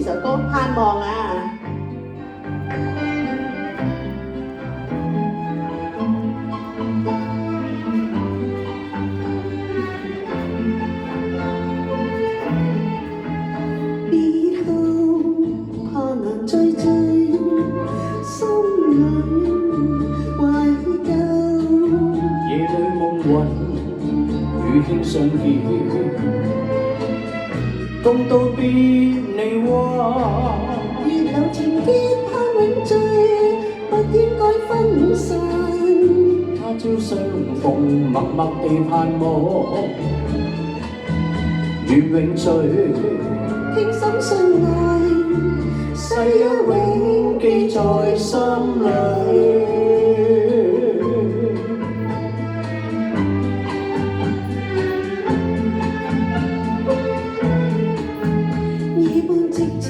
首歌《盼望》啊。別後怕難再聚，心裏懷舊。夜裏夢魂與卿相見，共渡別離話。月流情結盼永聚，不應該分散。他朝相逢，默默地盼望，願永聚。傾心相愛，誓約永記在心裏。夜半寂靜，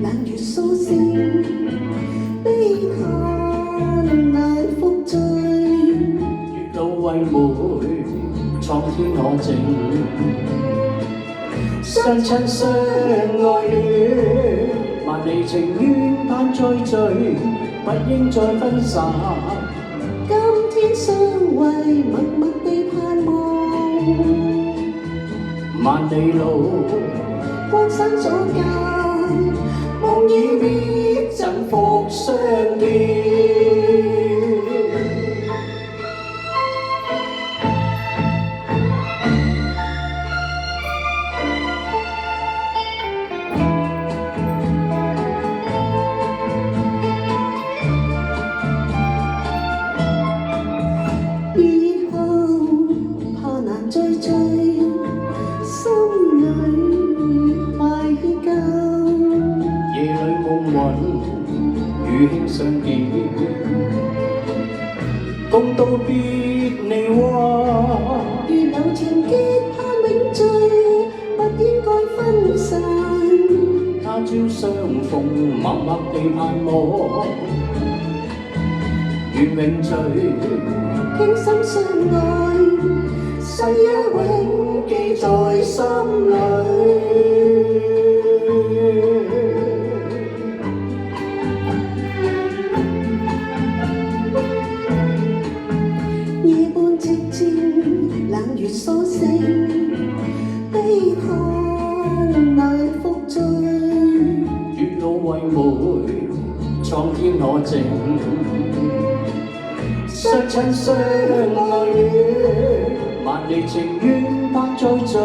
冷月蘇醒，悲嘆難復聚。月老為媒，蒼天可證。相親相愛戀，萬里情緣盼再聚，不應再分散。今天相會，默默地盼望。萬里路，關山阻隔，夢已滅，怎復相見？別後怕難再聚，心裏懷舊。夜裏夢魂與卿相見，共渡別離話。月流情結盼永聚，不應該分散。他朝相逢，默默地盼望，願永聚。傾心相愛，誓約永記在心裏。夜半寂靜，冷月蘇醒，悲嘆難復聚。月老為媒，蒼天可證。相親相愛戀，萬里情緣盼再聚，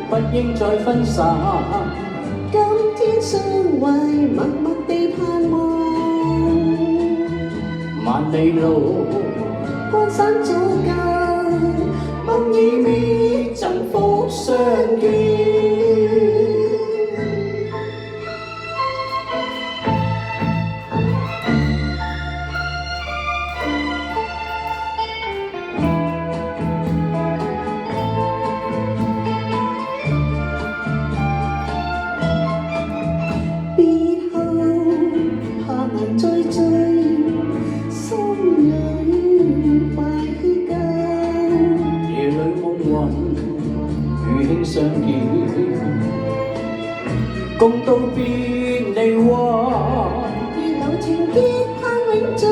不應再分散。今天相會，默默地盼望。萬里路，關山阻隔，夢已滅，怎復相見？別後怕難再聚，心裏懷舊。夜裏夢魂與卿相見，共渡別離話。月流情結盼永聚，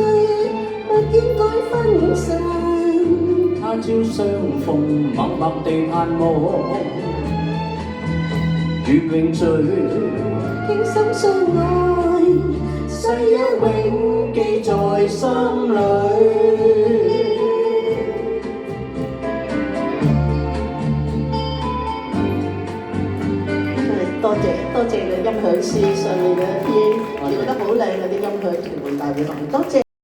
不應該分散。他朝相逢，默默地盼望，願永聚。傾心相愛，誓約永記在心裏。多謝個音響師上面嘅啲調得好靚嗰啲音響，屯門大會堂，多謝。